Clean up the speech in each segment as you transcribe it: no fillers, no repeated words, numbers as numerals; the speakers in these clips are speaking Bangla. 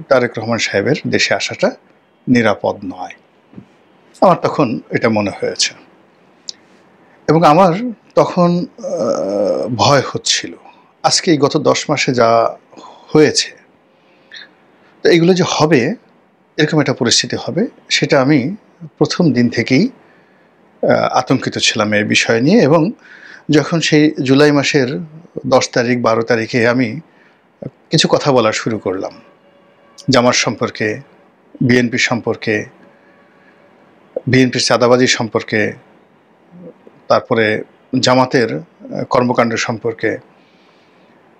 তারেক রহমান সাহেবের দেশে আসাটা নিরাপদ নয়। আমার তখন এটা মনে হয়েছে এবং আমার তখন ভয় হচ্ছিল আজকে এই গত 10 মাসে যা হয়েছে, তো এগুলো যে হবে, এরকম একটা পরিস্থিতি হবে, সেটা আমি প্রথম দিন থেকেই আতঙ্কিত ছিলাম এই বিষয় নিয়ে। এবং যখন সেই জুলাই মাসের 10 তারিখ 12 তারিখে আমি কিছু কথা বলা শুরু করলাম জামাত সম্পর্কে, বিএনপি সম্পর্কে, বিএনপির চাঁদাবাজি সম্পর্কে, তারপরে জামাতের কর্মকাণ্ড সম্পর্কে,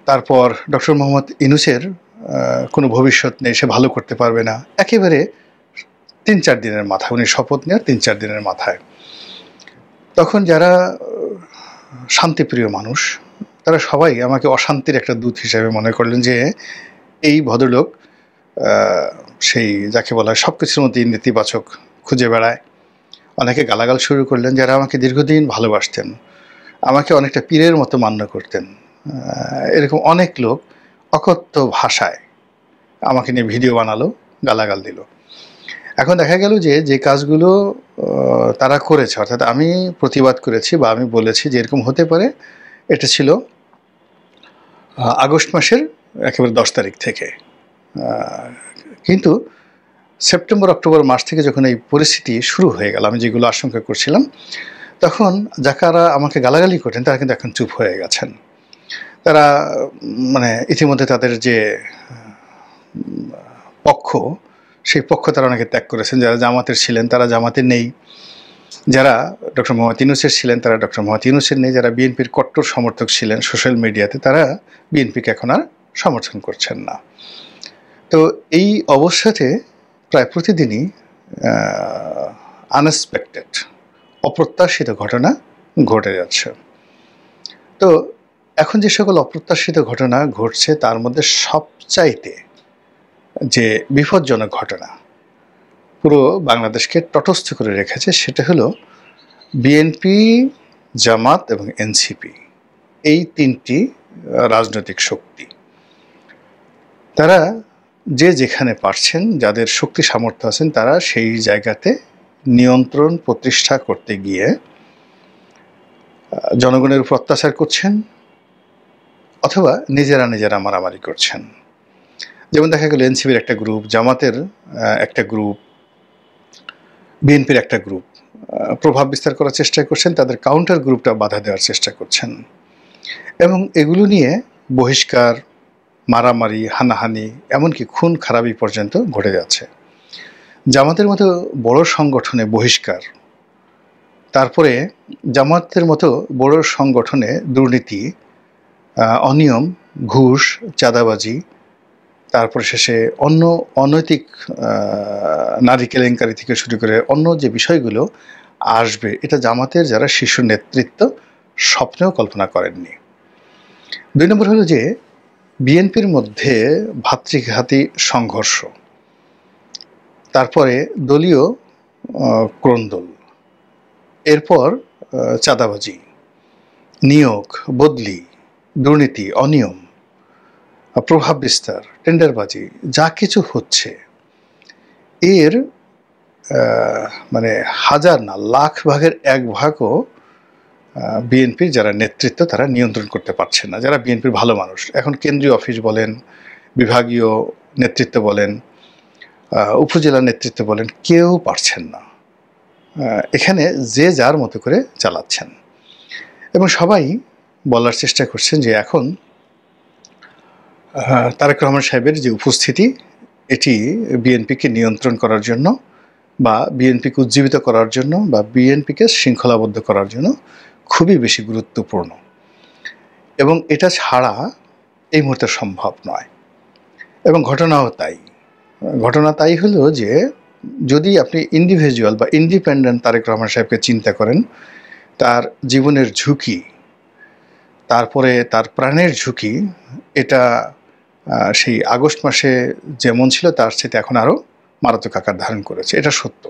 তারপর ডক্টর মোহাম্মদ ইউনূসের কোনো ভবিষ্যৎ নেই, সে ভালো করতে পারবে না, একেবারে 3-4 দিনের মাথায়, উনি শপথ নেওয়ার 3-4 দিনের মাথায়, তখন যারা শান্তিপ্রিয় মানুষ তারা সবাই আমাকে অশান্তির একটা দূত হিসেবে মনে করলেন যে এই ভদ্রলোক সেই যাকে বলা হয় সব কিছুর মধ্যেই নেতিবাচক খুঁজে বেড়ায়। অনেকে গালাগাল শুরু করলেন যারা আমাকে দীর্ঘদিন ভালোবাসতেন, আমাকে অনেকটা পীরের মতো মান্য করতেন। এরকম অনেক লোক অকথ্য ভাষায় আমাকে নিয়ে ভিডিও বানালো, গালাগাল দিল। এখন দেখা গেল যে যে কাজগুলো তারা করেছে, অর্থাৎ আমি প্রতিবাদ করেছি বা আমি বলেছি যে এরকম হতে পারে, এটা ছিল আগস্ট মাসের একেবারে 10 তারিখ থেকে। কিন্তু সেপ্টেম্বর অক্টোবর মাস থেকে যখন এই পরিস্থিতি শুরু হয়ে গেল, আমি যেগুলো আশঙ্কা করছিলাম, তখন যারা আমাকে গালাগালি করতেন তারা কিন্তু এখন চুপ হয়ে গেছেন। তারা মানে ইতিমধ্যে তাদের যে পক্ষ, সেই পক্ষ তারা অনেকে ত্যাগ করেছেন। যারা জামাতের ছিলেন তারা জামাতে নেই, যারা ডক্টর মোহাম্মদ ইউনূসের ছিলেন তারা ডক্টর মোহাম্মদ ইউনূসের নেই, যারা বিএনপির কট্টর সমর্থক ছিলেন সোশ্যাল মিডিয়াতে তারা বিএনপিকে এখন আর সমর্থন করছেন না। তো এই অবস্থাতে প্রায় প্রতিদিনই আনএক্সপেক্টেড, অপ্রত্যাশিত ঘটনা ঘটে যাচ্ছে। তো এখন যে সকল অপ্রত্যাশিত ঘটনা ঘটছে তার মধ্যে সবচাইতে যে বিপজ্জনক ঘটনা পুরো বাংলাদেশকে তটস্থ করে রেখেছে সেটা হলো বিএনপি, জামাত এবং এনসিপি, এই 3টি রাজনৈতিক শক্তি। তারা যে যেখানে পারছেন, যাদের শক্তি সামর্থ্য আছেন, তারা সেই জায়গাতে নিয়ন্ত্রণ প্রতিষ্ঠা করতে গিয়ে জনগণের উপর অত্যাচার করছেন অথবা নিজেরা মারামারি করছেন। যেমন দেখা গেল এনসিপির একটা গ্রুপ, জামাতের একটা গ্রুপ, বিএনপির একটা গ্রুপ প্রভাব বিস্তার করার চেষ্টা করছেন, তাদের কাউন্টার গ্রুপটা বাধা দেওয়ার চেষ্টা করছেন এবং এগুলো নিয়ে বহিষ্কার, মারামারি, হানাহানি, এমনকি খুন খারাপি পর্যন্ত ঘটে যাচ্ছে। জামাতের মতো বড় সংগঠনে বহিষ্কার, তারপরে জামাতের মতো বড় সংগঠনে দুর্নীতি, অনিয়ম, ঘুষ, চাঁদাবাজি, তারপর শেষে অন্য অনৈতিক নারী কেলেঙ্কারি থেকে শুরু করে অন্য যে বিষয়গুলো আসবে, এটা জামাতের যারা শীর্ষ নেতৃত্ব স্বপ্নেও কল্পনা করেননি। 2 নম্বর হলো যে বিএনপির মধ্যে ভাতৃঘাতী সংঘর্ষ, তারপরে দলীয় ক্রন্দল, এরপর চাঁদাবাজি, নিয়োগ, বদলি, দুর্নীতি, অনিয়ম, প্রভাব বিস্তার, টেন্ডারবাজি, যা কিছু হচ্ছে এর মানে হাজার না লাখ ভাগের 1 ভাগও বিএনপির যারা নেতৃত্ব তারা নিয়ন্ত্রণ করতে পারছেন না, যারা বিএনপির ভালো মানুষ। এখন কেন্দ্রীয় অফিস বলেন, বিভাগীয় নেতৃত্ব বলেন, উপজেলা নেতৃত্ব বলেন, কেউ পারছেন না। এখানে যে যার মতো করে চালাচ্ছেন এবং সবাই বলার চেষ্টা করছেন যে এখন তারেক রহমান সাহেবের যে উপস্থিতি, এটি বিএনপিকে নিয়ন্ত্রণ করার জন্য বা বিএনপিকে উজ্জীবিত করার জন্য বা বিএনপিকে শৃঙ্খলাবদ্ধ করার জন্য খুবই বেশি গুরুত্বপূর্ণ এবং এটা ছাড়া এই মুহূর্তে সম্ভব নয়। এবং ঘটনা তাই হলো যে যদি আপনি ইন্ডিভিজুয়াল বা ইন্ডিপেন্ডেন্ট তারেক রহমান সাহেবকে চিন্তা করেন, তার জীবনের ঝুঁকি, তারপরে তার প্রাণের ঝুঁকি, এটা সেই আগস্ট মাসে যেমন ছিল তার সাথে এখন আরও মারাত্মক আকার ধারণ করেছে, এটা সত্য।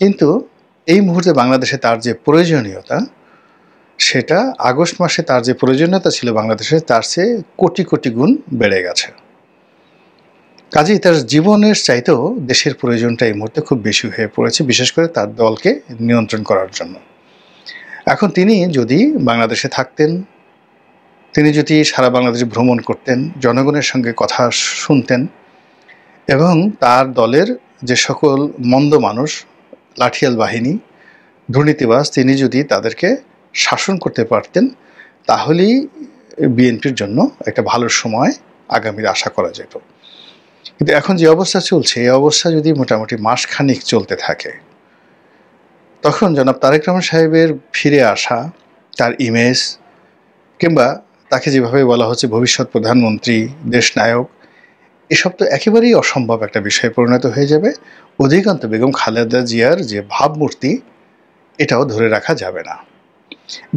কিন্তু এই মুহূর্তে বাংলাদেশে তার যে প্রয়োজনীয়তা, সেটা আগস্ট মাসে তার যে প্রয়োজনীয়তা ছিল বাংলাদেশে তার চেয়ে কোটি কোটি গুণ বেড়ে গেছে। কাজেই তার জীবনের চাইতেও দেশের প্রয়োজনটা এই মুহূর্তে খুব বেশি হয়ে পড়েছে, বিশেষ করে তার দলকে নিয়ন্ত্রণ করার জন্য। এখন তিনি যদি বাংলাদেশে থাকতেন, তিনি যদি সারা বাংলাদেশ ভ্রমণ করতেন, জনগণের সঙ্গে কথা শুনতেন এবং তার দলের যে সকল মন্দ মানুষ, লাঠিয়াল বাহিনী, দুর্নীতিবাজ, তিনি যদি তাদেরকে শাসন করতে পারতেন, তাহলেই বিএনপির জন্য একটা ভালো সময় আগামীর আশা করা যেত। কিন্তু এখন যে অবস্থা চলছে, এই অবস্থা যদি মোটামুটি মাসখানিক চলতে থাকে, তখন জনাব তারেক রহমান সাহেবের ফিরে আসা, তার ইমেজ, কিংবা তাকে যেভাবে বলা হচ্ছে ভবিষ্যৎ প্রধানমন্ত্রী, দেশনায়ক, এসব তো একেবারেই অসম্ভব একটা বিষয়ে পরিণত হয়ে যাবে। অধিকান্ত বেগম খালেদা জিয়ার যে ভাবমূর্তি, এটাও ধরে রাখা যাবে না।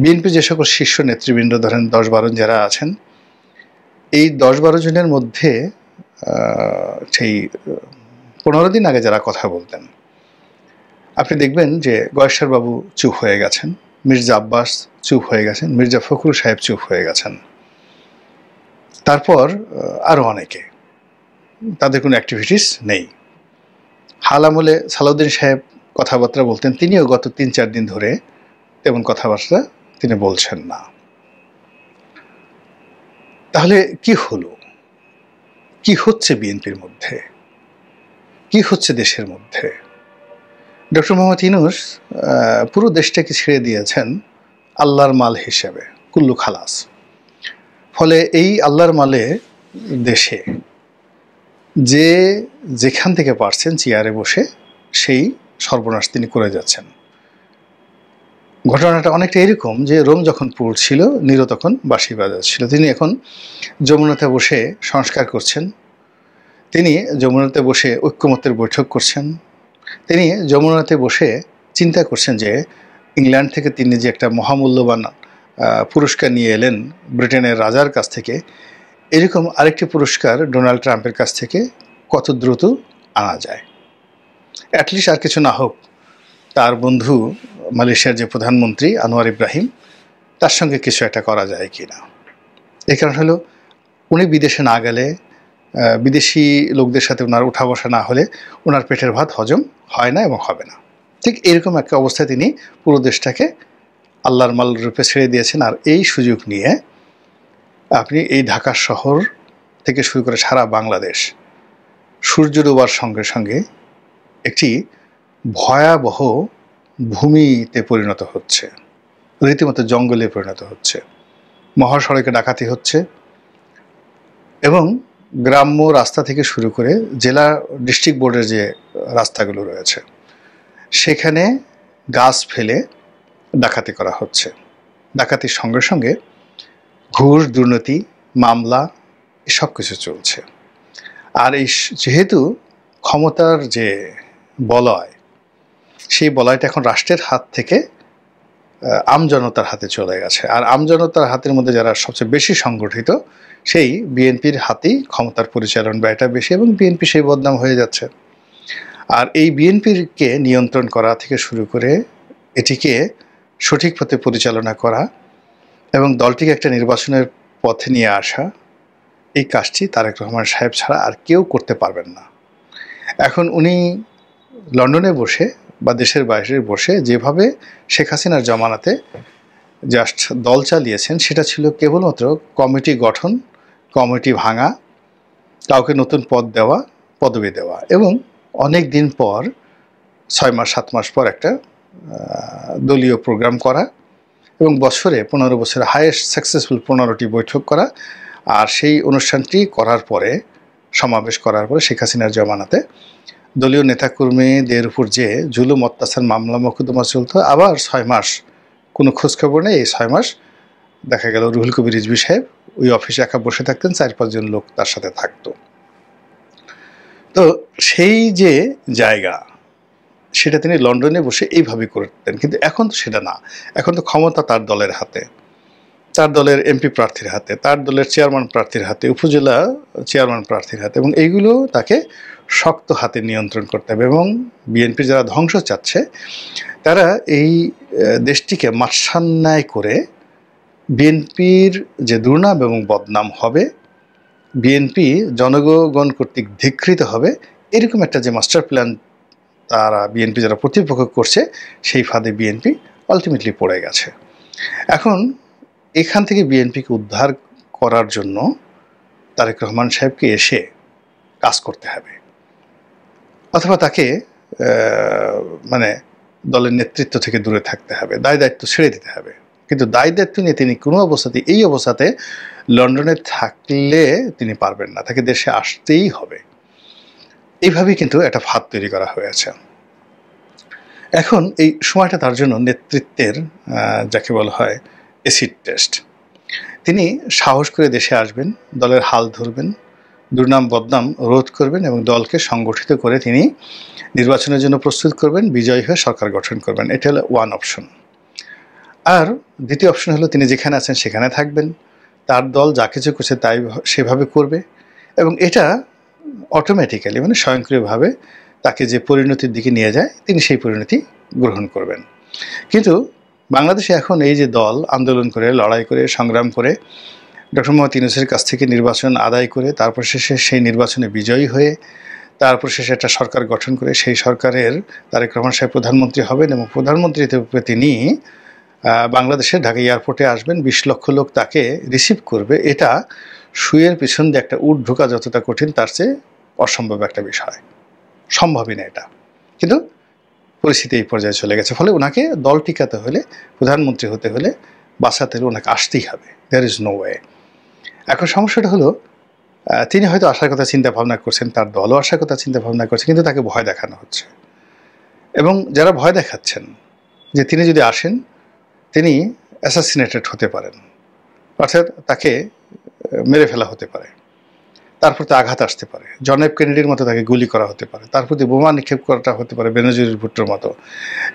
বিএনপি যে সকল শীর্ষ নেতৃবৃন্দ, ধরেন 10-12 যারা আছেন, এই 10-12 জনের মধ্যে সেই 15 দিন আগে যারা কথা বলতেন, আপনি দেখবেন যে গয়েশ্বর বাবু চুপ হয়ে গেছেন, মির্জা আব্বাস চুপ হয়ে গেছেন, মির্জা ফখরুল সাহেব চুপ হয়ে গেছেন, তারপর আরও অনেকে, তাদের কোনো অ্যাক্টিভিটিস নেই। হাল আমলে সালাউদ্দিন সাহেব কথাবার্তা বলতেন, তিনিও গত 3-4 দিন ধরে তেমন কথাবার্তা তিনি বলছেন না। তাহলে কি হলো? কি হচ্ছে বিএনপির মধ্যে? কি হচ্ছে দেশের মধ্যে? ডক্টর মোহাম্মদ ইউনূস পুরো দেশটাকে ছেড়ে দিয়েছেন আল্লাহর মাল হিসেবে, কুল্লু খালাস। ফলে এই আল্লাহর মালে দেশে যে যেখান থেকে পারছেন চেয়ারে বসে সেই সর্বনাশ তিনি করে যাচ্ছেন। ঘটনাটা অনেকটা এরকম যে রোম যখন পড়ছিল, নীরো তখন বাঁশি বাজাচ্ছিল। তিনি এখন যমুনাতে বসে সংস্কার করছেন, তিনি যমুনাতে বসে ঐক্যমত্যের বৈঠক করছেন, তিনি যমুনাতে বসে চিন্তা করছেন যে ইংল্যান্ড থেকে তিনি যে একটা মহামূল্যবান পুরস্কার নিয়ে এলেন ব্রিটেনের রাজার কাছ থেকে, এরকম আরেকটি পুরস্কার ডোনাল্ড ট্রাম্পের কাছ থেকে কত দ্রুত আনা যায়। অ্যাটলিস্ট আর কিছু না হোক, তার বন্ধু মালয়েশিয়ার যে প্রধানমন্ত্রী আনোয়ার ইব্রাহিম, তার সঙ্গে কিছু একটা করা যায় কি না। এই কারণ হলো, উনি বিদেশে না গেলে, বিদেশি লোকদের সাথে ওনার উঠা বসা না হলে ওনার পেটের ভাত হজম হয় না এবং হবে না। ঠিক এরকম একটা অবস্থায় তিনি পুরো দেশটাকে আল্লাহর মাল রূপে ছেড়ে দিয়েছেন। আর এই সুযোগ নিয়ে আপনি এই ঢাকা শহর থেকে শুরু করে সারা বাংলাদেশ সূর্য ডোবার সঙ্গে সঙ্গে একটি ভয়াবহ ভূমিতে পরিণত হচ্ছে, রীতিমতো জঙ্গলে পরিণত হচ্ছে। মহাসড়কে ডাকাতি হচ্ছে এবং গ্রাম্য রাস্তা থেকে শুরু করে জেলা ডিস্ট্রিক্ট বোর্ডের যে রাস্তাগুলো রয়েছে, সেখানে গাছ ফেলে ডাকাতি করা হচ্ছে। ডাকাতির সঙ্গে সঙ্গে ঘুষ, দুর্নীতি, মামলা, এসব কিছু চলছে। আর এই যেহেতু ক্ষমতার যে বলয়, সেই বলয়টা এখন রাষ্ট্রের হাত থেকে আমজনতার হাতে চলে গেছে। আর আমজনতার হাতের মধ্যে যারা সবচেয়ে বেশি সংগঠিত, সেই বিএনপির হাতেই ক্ষমতার পরিচালন ব্যয়টা বেশি এবং বিএনপি সেই বদনাম হয়ে যাচ্ছে। আর এই বিএনপিকে নিয়ন্ত্রণ করা থেকে শুরু করে এটিকে সঠিক পথে পরিচালনা করা এবং দলটিকে একটা নির্বাচনের পথে নিয়ে আসা, এই কাজটি তারেক রহমান সাহেব ছাড়া আর কেউ করতে পারবেন না। এখন উনি লন্ডনে বসে বা দেশের বাইরে বসে যেভাবে শেখ হাসিনার জমানাতে জাস্ট দল চালিয়েছেন, সেটা ছিল কেবলমাত্র কমিটি গঠন, কমিটি ভাঙা, কাউকে নতুন পদ দেওয়া, পদবি দেওয়া এবং অনেক দিন পর 6 মাস 7 মাস পর একটা দলীয় প্রোগ্রাম করা এবং বছরে 15 বছরে হাইয়েস্ট সাকসেসফুল 15টি বৈঠক করা। আর সেই অনুষ্ঠানটি করার পরে, সমাবেশ করার পরে শেখ হাসিনার জমানাতে দলীয় নেতাকর্মীদের উপর যে জুলুম, অত্যাচার, মামলা মোকদ্দমা চলত, আবার 6 মাস কোনো খোঁজখবর নেই। এই 6 মাস দেখা গেল রুহুল কবির রিজভী সাহেব ওই অফিসে একা বসে থাকতেন, 4-5 জন লোক তার সাথে থাকতো। তো সেই যে জায়গা, সেটা তিনি লন্ডনে বসে এইভাবে করতেন। কিন্তু এখন তো সেটা না, এখন তো ক্ষমতা তার দলের হাতে, তার দলের এমপি প্রার্থীর হাতে, তার দলের চেয়ারম্যান প্রার্থীর হাতে, উপজেলা চেয়ারম্যান প্রার্থীর হাতে, এবং এইগুলো তাকে শক্ত হাতে নিয়ন্ত্রণ করতে হবে। এবং বিএনপি যারা ধ্বংস চাচ্ছে, তারা এই দেশটিকে মাৎসান্যায় করে বিএনপির যে দুর্নাম এবং বদনাম হবে, বিএনপি জনগণ কর্তৃক ধিক্কৃত হবে, এরকম একটা যে মাস্টার প্ল্যান তারা বিএনপি যারা প্রতিপক্ষ করছে, সেই ফাঁদে বিএনপি আলটিমেটলি পড়ে গেছে। এখন এখান থেকে বিএনপিকে উদ্ধার করার জন্য তারেক রহমান সাহেবকে এসে কাজ করতে হবে, অথবা তাকে মানে দলের নেতৃত্ব থেকে দূরে থাকতে হবে, দায় দায়িত্ব ছেড়ে দিতে হবে। কিন্তু দায় দায়িত্ব নিয়ে তিনি কোনো অবস্থাতে এই অবস্থাতে লন্ডনে থাকলে তিনি পারবেন না, তাকে দেশে আসতেই হবে। এইভাবেই কিন্তু একটা ফাঁদ তৈরি করা হয়েছে। এখন এই সময়টা তার জন্য নেতৃত্বের যাকে বলা হয় এসিড টেস্ট। তিনি সাহস করে দেশে আসবেন, দলের হাল ধরবেন, দুর্নাম বদনাম রোধ করবেন এবং দলকে সংগঠিত করে তিনি নির্বাচনের জন্য প্রস্তুত করবেন, বিজয়ী হয়ে সরকার গঠন করবেন। এটা হলো ওয়ান অপশন। আর দ্বিতীয় অপশন হলো তিনি যেখানে আছেন সেখানে থাকবেন, তার দল যা কিছু করছে তাই সেভাবে করবে, এবং এটা অটোমেটিক্যালি মানে স্বয়ংক্রিয়ভাবে তাকে যে পরিণতির দিকে নিয়ে যায় তিনি সেই পরিণতি গ্রহণ করবেন। কিন্তু বাংলাদেশে এখন এই যে দল আন্দোলন করে, লড়াই করে, সংগ্রাম করে ডক্টর মোহাম্মদ ইউনূসের কাছ থেকে নির্বাচন আদায় করে, তারপর শেষে সেই নির্বাচনে বিজয়ী হয়ে তারপর শেষে একটা সরকার গঠন করে সেই সরকারের তারেক রহমান সাহেব প্রধানমন্ত্রী হবেন এবং প্রধানমন্ত্রী হিসেবে তিনি বাংলাদেশে ঢাকা এয়ারপোর্টে আসবেন, ২০ লক্ষ লোক তাকে রিসিভ করবে। এটা শুয়ের পিছন দিয়ে একটা উট ঢোকা যতটা কঠিন তার চেয়ে অসম্ভব একটা বিষয়, সম্ভবই না এটা। কিন্তু পরিস্থিতি এই পর্যায়ে চলে গেছে, ফলে ওনাকে দল টিকাতে হলে, প্রধানমন্ত্রী হতে হলে, বাঁচাতে হলে ওনাকে আসতেই হবে, দেয়ার ইজ নো ওয়ে। এখন সমস্যাটা হলো তিনি হয়তো আসার কথা চিন্তা ভাবনা করছেন, তার দলও আসার কথা চিন্তা ভাবনা করছে, কিন্তু তাকে ভয় দেখানো হচ্ছে। এবং যারা ভয় দেখাচ্ছেন যে তিনি যদি আসেন তিনি অ্যাসাসিনেটেড হতে পারেন, অর্থাৎ তাকে মেরে ফেলা হতে পারে, তার প্রতি আঘাত আসতে পারে, জন এফ কেনেডির মতো তাকে গুলি করা হতে পারে, তার প্রতি বোমা নিক্ষেপ করাটা হতে পারে বেনজির ভুট্টোর মতো,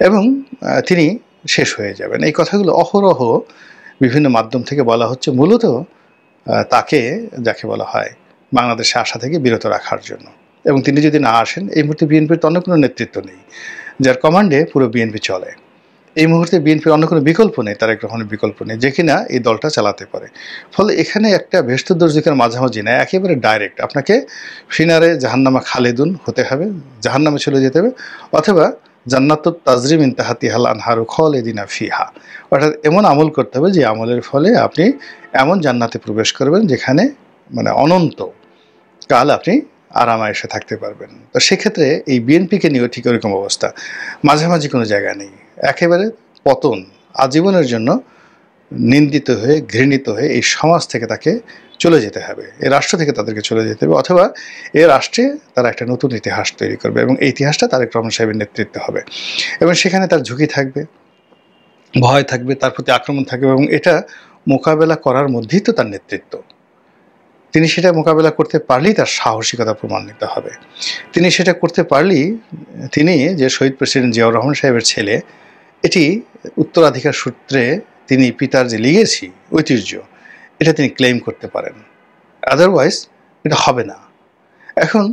এবং তিনি শেষ হয়ে যাবেন। এই কথাগুলো অহরহ বিভিন্ন মাধ্যম থেকে বলা হচ্ছে, মূলত তাকে যাকে বলা হয় বাংলাদেশে আসা থেকে বিরত রাখার জন্য। এবং তিনি যদি না আসেন, এই মুহূর্তে বিএনপির তো অন্য কোনো নেতৃত্ব নেই যার কমান্ডে পুরো বিএনপি চলে। এই মুহূর্তে বিএনপির অন্য কোনো বিকল্প নেই, তারেক রহমানের বিকল্প নেই, যে কিনা এই দলটা চালাতে পারে। ফলে এখানে একটা ভেস্তুদর্জিকার মাঝামাঝি না, একেবারে ডাইরেক্ট আপনাকে ফিনারে জাহান্নামা খালেদুন হতে হবে, জাহান্নামে চলে যেতে হবে, অথবা জান্নাতুত তাজরিম মিন তাহতিহাল আনহারু খালিদিনা ফিহা, অর্থাৎ এমন আমল করতে হবে যে আমলের ফলে আপনি এমন জান্নাতে প্রবেশ করবেন যেখানে মানে অনন্ত কাল আপনি আরামায়েশে থাকতে পারবেন। তো সেক্ষেত্রে এই বিএনপিকে নিয়েও ঠিক ওরকম অবস্থা, মাঝামাঝি কোনো জায়গা নেই, একেবারে পতন, আজীবনের জন্য নিন্দিত হয়ে ঘৃণিত হয়ে এই সমাজ থেকে তাকে চলে যেতে হবে, এই রাষ্ট্র থেকে তাদেরকে চলে যেতে হবে, অথবা এই রাষ্ট্রে তারা একটা নতুন ইতিহাস তৈরি করবে এবং এই ইতিহাসটা তারেক রহমান সাহেবের নেতৃত্বে হবে। এবং সেখানে তার ঝুঁকি থাকবে, ভয় থাকবে, তার প্রতি আক্রমণ থাকবে, এবং এটা মোকাবেলা করার মধ্যেই তো তার নেতৃত্ব। তিনি সেটা মোকাবেলা করতে পারলেই তার সাহসিকতা প্রমাণিত হবে। তিনি সেটা করতে পারলেই তিনি যে শহীদ প্রেসিডেন্ট জিয়াউর রহমান সাহেবের ছেলে, এটি উত্তরাধিকার সূত্রে তিনি পিতার যে লিগেসি, ঐতিহ্য, এটা তিনি ক্লেম করতে পারেন। আদারওয়াইজ এটা হবে না। এখন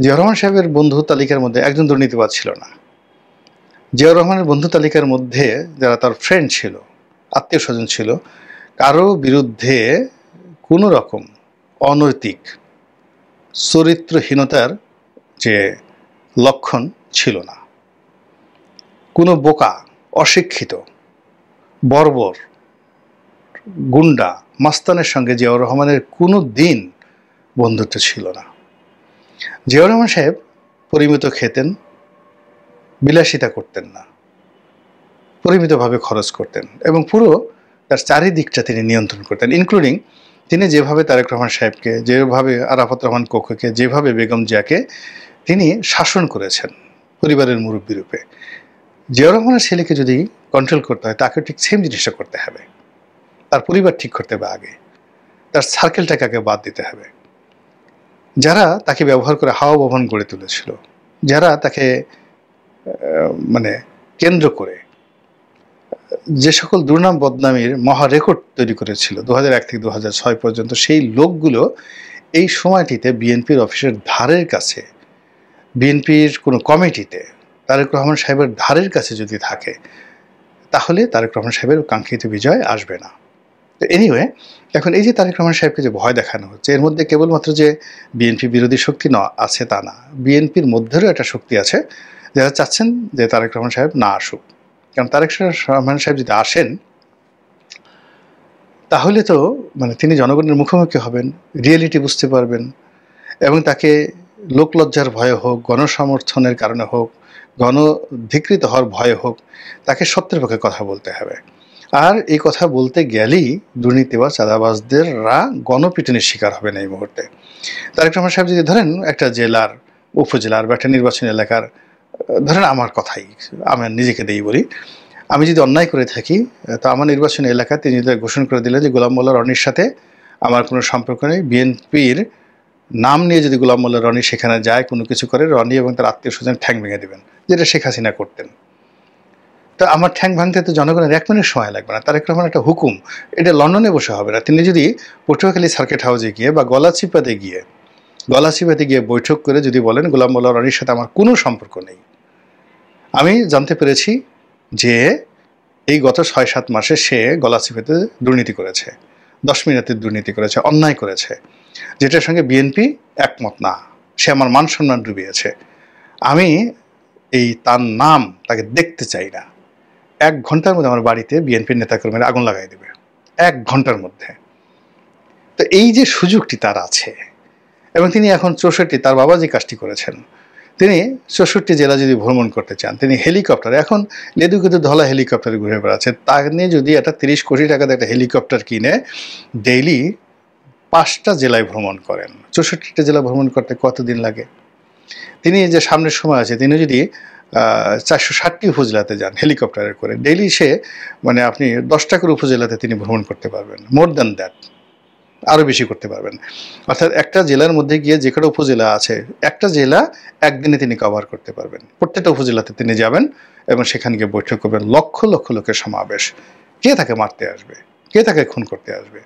জিয়াউর রহমান সাহেবের বন্ধু তালিকার মধ্যে একজন দুর্নীতিবাদ ছিল না। জিয়াউর রহমানের বন্ধু তালিকার মধ্যে যারা তার ফ্রেন্ড ছিল, আত্মীয় স্বজন ছিল, কারো বিরুদ্ধে কোনো রকম অনৈতিক চরিত্রহীনতার যে লক্ষণ ছিল না। কোনো বোকা, অশিক্ষিত, বর্বর, গুন্ডা, মাস্তানের সঙ্গে জিয়াউর রহমানের কোনো দিন বন্ধুত্ব ছিল না। জিয়াউর রহমান সাহেব পরিমিত খেতেন, বিলাসিতা করতেন না, পরিমিতভাবে খরচ করতেন এবং পুরো তার চারিদিকটা তিনি নিয়ন্ত্রণ করতেন, ইনক্লুডিং তিনি যেভাবে তারেক রহমান সাহেবকে, যেভাবে আরাফাত রহমান কোকোকে, যেভাবে বেগম জিয়াকে তিনি শাসন করেছেন পরিবারের মুরব্বী রূপে। জিয়াউর রহমানের ছেলেকে যদি কন্ট্রোল করতে হয়, তাকে ঠিক সেম জিনিসটা করতে হবে। তার পরিবার ঠিক করতে হবে আগে, তার সার্কেলটাকে আগে বাদ দিতে হবে। যারা তাকে ব্যবহার করে হাওয়া ভবন গড়ে তুলেছিল, যারা তাকে মানে কেন্দ্র করে যে সকল দুর্নাম বদনামের মহা রেকর্ড তৈরি করেছিল 2001 থেকে 2006 পর্যন্ত, সেই লোকগুলো এই সময়টিতে বিএনপির অফিসের ধারের কাছে, বিএনপির কোনো কমিটিতে তারেক রহমান সাহেবের ধারের কাছে যদি থাকে, তাহলে তারেক রহমান সাহেবের কাঙ্ক্ষিত বিজয় আসবে না। তো এনিওয়ে, এখন এই যে তারেক রহমান সাহেবকে যে ভয় দেখানো হচ্ছে, এর মধ্যে কেবলমাত্র যে বিএনপি বিরোধী শক্তি আছে তা না, বিএনপির মধ্যেও একটা শক্তি আছে যারা চাচ্ছেন যে তারেক রহমান সাহেব না আসুক। কারণ তারেক রহমান সাহেব যদি আসেন, তাহলে তো মানে তিনি জনগণের মুখোমুখি হবেন, রিয়েলিটি বুঝতে পারবেন, এবং তাকে লোকলজ্জার ভয়ে হোক, গণসমর্থনের কারণে হোক, গণধিকৃত হওয়ার ভয়ে হোক, তাকে সত্যের পক্ষে কথা বলতে হবে। আর এই কথা বলতে গেলেই দুর্নীতিবাজ চাঁদাবাজদেররা গণপিটুনির শিকার হবেন এই মুহূর্তে। তারেক রহমান সাহেব যদি ধরেন একটা জেলার, উপজেলার বা একটা নির্বাচনী এলাকার, ধরেন আমার কথাই, আমার নিজেকে দিয়েই বলি, আমি যদি অন্যায় করে থাকি, তো আমার নির্বাচনী এলাকায় তিনি যদি ঘোষণা করে দিলেন যে গোলাম মোল্লা রনির সাথে আমার কোনো সম্পর্ক নেই, বিএনপির নাম নিয়ে যদি গোলাম মোল্লা রনি সেখানে যায়, কোনো কিছু করে, রনি এবং তার আত্মীয় স্বজন ঠ্যাং ভেঙে দেবেন, যেটা শেখ হাসিনা করতেন। তো আমার ঠ্যাং ভাঙতে তো জনগণের 1 মিনিট সময় লাগবে না। তারেক রহমান একটা হুকুম, এটা লন্ডনে বসে হবে না। তিনি যদি পটুয়াখালী সার্কিট হাউসে গিয়ে বা গলাচিপাতে গিয়ে বৈঠক করে যদি বলেন গোলাম মোল্লা রনির সাথে আমার কোনো সম্পর্ক নেই। আমি জানতে পেরেছি যে এই গত 6-7 মাসে সে গলাচিপাতে দুর্নীতি করেছে, 10 মিনিটের দুর্নীতি করেছে, অন্যায় করেছে, যেটার সঙ্গে বিএনপি একমত না, সে আমার মান সম্মান ডুবিয়েছে। আমি তার নাম তাকে দেখতে চাই না। 1 ঘন্টার মধ্যে আমার বাড়িতে বিএনপির নেতাকর্মীরা আগুন লাগাই দেবে, 1 ঘন্টার মধ্যে। তো এই যে সুযোগটি তার আছে, এবং তিনি এখন 64, তার বাবা যে কাজটি করেছেন, তিনি 64 জেলা যদি ভ্রমণ করতে চান, তিনি হেলিকপ্টার, এখন লেদুকেদু ধলা হেলিকপ্টারে ঘুরে বেড়াচ্ছে, তা নিয়ে যদি একটা 30 কোটি টাকাতে একটা হেলিকপ্টার কিনে ডেইলি 5টা জেলায় ভ্রমণ করেন, 64টা জেলা ভ্রমণ করতে কতদিন লাগে? তিনি যে সামনের সময় আছে, তিনি যদি 460টি উপজেলাতে যান হেলিকপ্টারে করে, ডেইলি সে মানে আপনি 10টা করে উপজেলাতে তিনি ভ্রমণ করতে পারবেন, মোর দ্যান দ্যাট, আরও বেশি করতে পারবেন। অর্থাৎ একটা জেলার মধ্যে গিয়ে যে কটা উপজেলা আছে, একটা জেলা একদিনে তিনি কভার করতে পারবেন। প্রত্যেকটা উপজেলাতে তিনি যাবেন এবং সেখানে গিয়ে বৈঠক করবেন, লক্ষ লক্ষ লোকের সমাবেশ। কে তাকে মারতে আসবে? কে তাকে খুন করতে আসবে?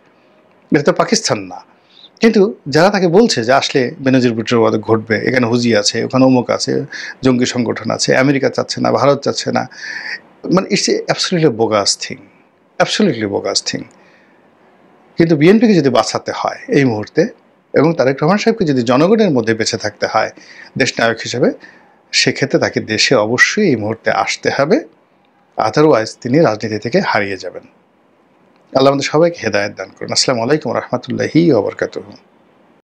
এটা তো পাকিস্তান না। কিন্তু যারা তাকে বলছে যে আসলে বেনজির ভুট্টোর পদে ঘটবে, এখানে হুজি আছে, ওখানে অমুক আছে, জঙ্গি সংগঠন আছে, আমেরিকা চাচ্ছে না, ভারত চাচ্ছে না, মানে it's absolutely bogus thing, absolutely bogus thing. কিন্তু বিএনপিকে যদি বাঁচাতে হয় এই মুহূর্তে, এবং তারেক রহমান সাহেবকে যদি জনগণের মধ্যে বেঁচে থাকতে হয় দেশনায়ক হিসেবে, সেক্ষেত্রে তাকে দেশে অবশ্যই এই মুহূর্তে আসতে হবে, আদারওয়াইজ তিনি রাজনীতি থেকে হারিয়ে যাবেন। আল্লাহ আমাদের সবাইকে হেদায়েত দান করুন। আসসালামু আলাইকুম রহমতুল্লাহি ওয়া বারাকাতুহু।